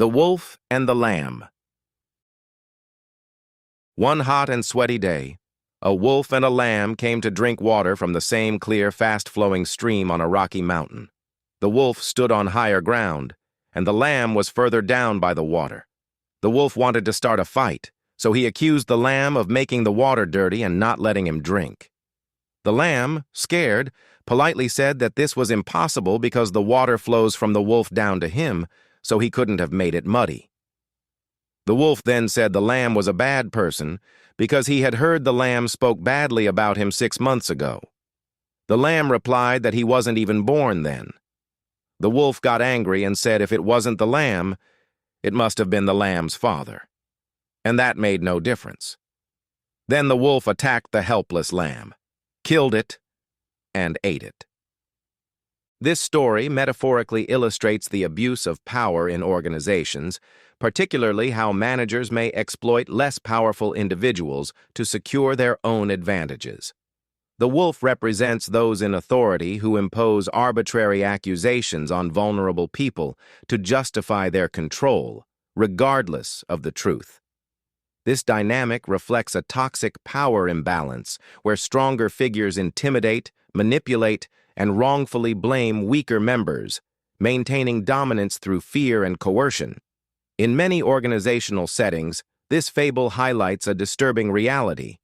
The Wolf and the Lamb. One hot and sweaty day, a wolf and a lamb came to drink water from the same clear, fast-flowing stream on a rocky mountain. The wolf stood on higher ground, and the lamb was further down by the water. The wolf wanted to start a fight, so he accused the lamb of making the water dirty and not letting him drink. The lamb, scared, politely said that this was impossible because the water flows from the wolf down to him, so he couldn't have made it muddy. The wolf then said the lamb was a bad person because he had heard the lamb spoke badly about him 6 months ago. The lamb replied that he wasn't even born then. The wolf got angry and said if it wasn't the lamb, it must have been the lamb's father. And that made no difference. Then the wolf attacked the helpless lamb, killed it, and ate it. This story metaphorically illustrates the abuse of power in organizations, particularly how managers may exploit less powerful individuals to secure their own advantages. The wolf represents those in authority who impose arbitrary accusations on vulnerable people to justify their control, regardless of the truth. This dynamic reflects a toxic power imbalance where stronger figures intimidate, manipulate, and wrongfully blame weaker members, maintaining dominance through fear and coercion. In many organizational settings, this fable highlights a disturbing reality.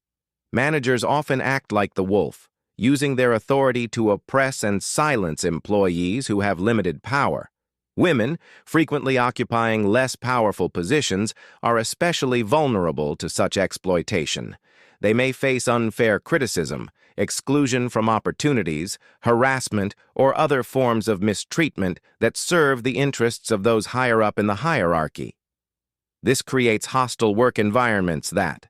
Managers often act like the wolf, using their authority to oppress and silence employees who have limited power. Women, frequently occupying less powerful positions, are especially vulnerable to such exploitation. They may face unfair criticism, exclusion from opportunities, harassment, or other forms of mistreatment that serve the interests of those higher up in the hierarchy. This creates hostile work environments that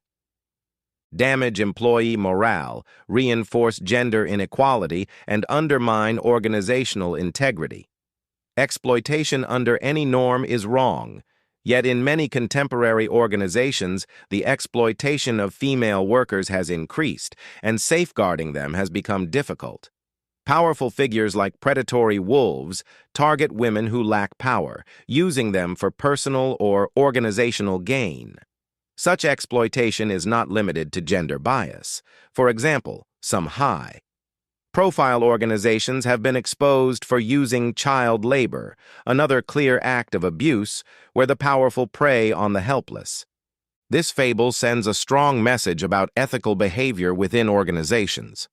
damage employee morale, reinforce gender inequality, and undermine organizational integrity. Exploitation under any norm is wrong. Yet in many contemporary organizations, the exploitation of female workers has increased, and safeguarding them has become difficult. Powerful figures like predatory wolves target women who lack power, using them for personal or organizational gain. Such exploitation is not limited to gender bias. For example, some high-profile organizations have been exposed for using child labor, another clear act of abuse where the powerful prey on the helpless. This fable sends a strong message about ethical behavior within organizations.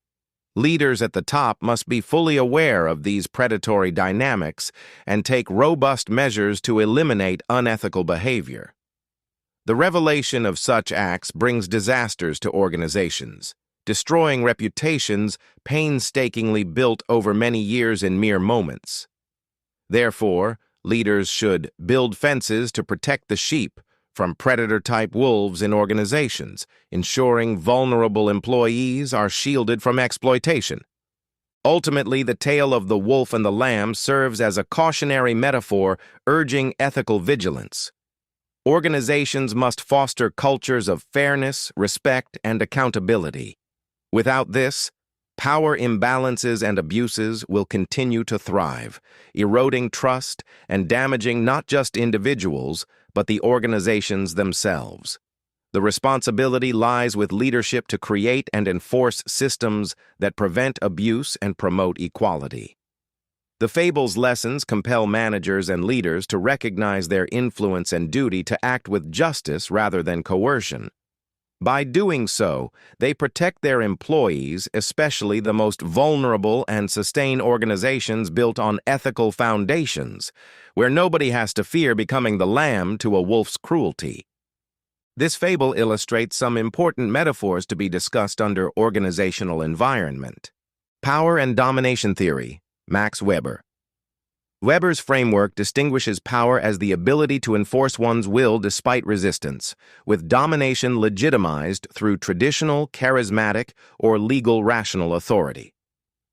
Leaders at the top must be fully aware of these predatory dynamics and take robust measures to eliminate unethical behavior. The revelation of such acts brings disasters to organizations, destroying reputations painstakingly built over many years in mere moments. Therefore, leaders should build fences to protect the sheep from predator-type wolves in organizations, ensuring vulnerable employees are shielded from exploitation. Ultimately, the tale of the wolf and the lamb serves as a cautionary metaphor urging ethical vigilance. Organizations must foster cultures of fairness, respect, and accountability. Without this, power imbalances and abuses will continue to thrive, eroding trust and damaging not just individuals, but the organizations themselves. The responsibility lies with leadership to create and enforce systems that prevent abuse and promote equality. The Fables lessons compel managers and leaders to recognize their influence and duty to act with justice rather than coercion. By doing so, they protect their employees, especially the most vulnerable, and sustain organizations built on ethical foundations, where nobody has to fear becoming the lamb to a wolf's cruelty. This fable illustrates some important metaphors to be discussed under organizational environment. Power and domination theory, Max Weber. Weber's framework distinguishes power as the ability to enforce one's will despite resistance, with domination legitimized through traditional, charismatic, or legal rational authority.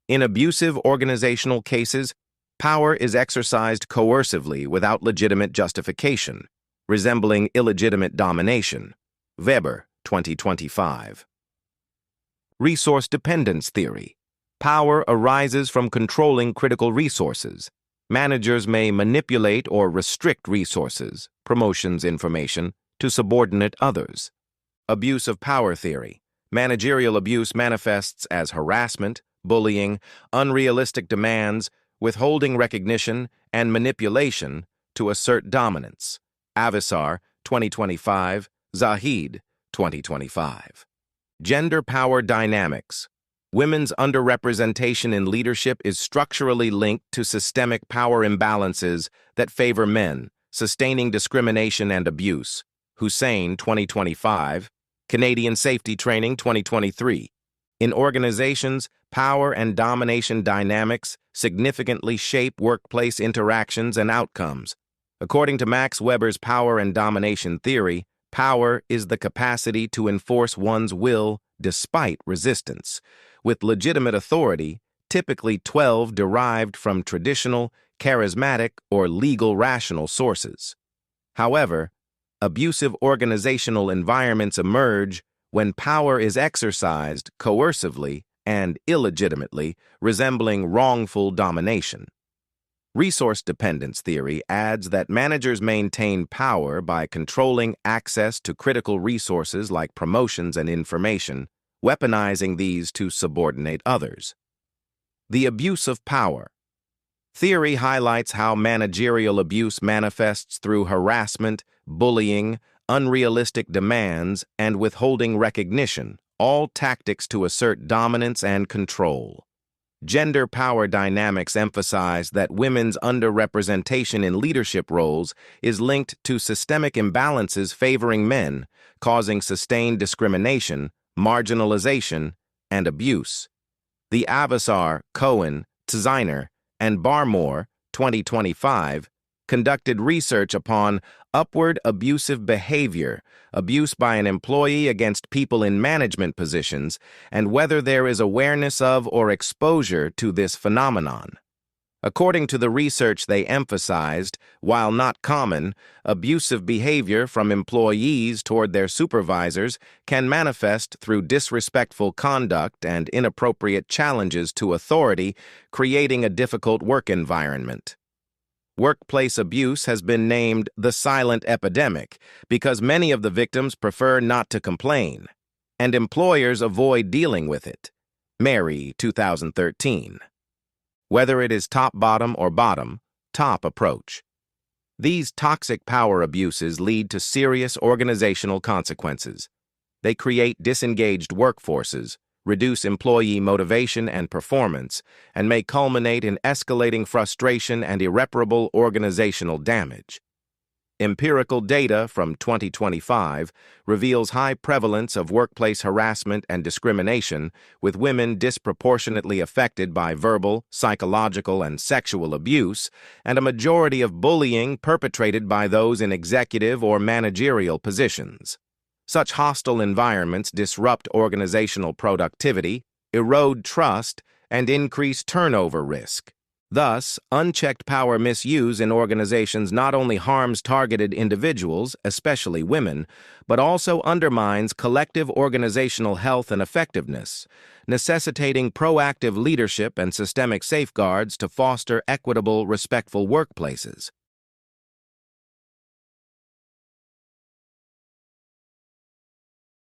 In abusive organizational cases, power is exercised coercively without legitimate justification, resembling illegitimate domination. Weber, 2025. Resource dependence theory. Power arises from controlling critical resources. Managers may manipulate or restrict resources, promotions information, to subordinate others. Abuse of power theory. Managerial abuse manifests as harassment, bullying, unrealistic demands, withholding recognition, and manipulation to assert dominance. Avisar, 2025, Zahid, 2025. Gender power dynamics. Women's underrepresentation in leadership is structurally linked to systemic power imbalances that favor men, sustaining discrimination and abuse. Hussein, 2025, Canadian Safety Training, 2023. In organizations, power and domination dynamics significantly shape workplace interactions and outcomes. According to Max Weber's power and domination theory, power is the capacity to enforce one's will despite resistance, with legitimate authority, typically 12 derived from traditional, charismatic, or legal rational sources. However, abusive organizational environments emerge when power is exercised coercively and illegitimately, resembling wrongful domination. Resource dependence theory adds that managers maintain power by controlling access to critical resources like promotions and information, weaponizing these to subordinate others. The abuse of power. Theory highlights how managerial abuse manifests through harassment, bullying, unrealistic demands, and withholding recognition, all tactics to assert dominance and control. Gender power dynamics emphasize that women's underrepresentation in leadership roles is linked to systemic imbalances favoring men, causing sustained discrimination, marginalization, and abuse. The Avisar, Cohen, Tziner, and Barmore, 2025, conducted research upon upward abusive behavior, abuse by an employee against people in management positions, and whether there is awareness of or exposure to this phenomenon. According to the research, they emphasized, while not common, abusive behavior from employees toward their supervisors can manifest through disrespectful conduct and inappropriate challenges to authority, creating a difficult work environment. Workplace abuse has been named the silent epidemic because many of the victims prefer not to complain, and employers avoid dealing with it. Mary, 2013. Whether it is top-bottom or bottom-top approach. These toxic power abuses lead to serious organizational consequences. They create disengaged workforces, reduce employee motivation and performance, and may culminate in escalating frustration and irreparable organizational damage. Empirical data from 2025 reveals high prevalence of workplace harassment and discrimination, with women disproportionately affected by verbal, psychological, and sexual abuse, and a majority of bullying perpetrated by those in executive or managerial positions. Such hostile environments disrupt organizational productivity, erode trust, and increase turnover risk. Thus, unchecked power misuse in organizations not only harms targeted individuals, especially women, but also undermines collective organizational health and effectiveness, necessitating proactive leadership and systemic safeguards to foster equitable, respectful workplaces.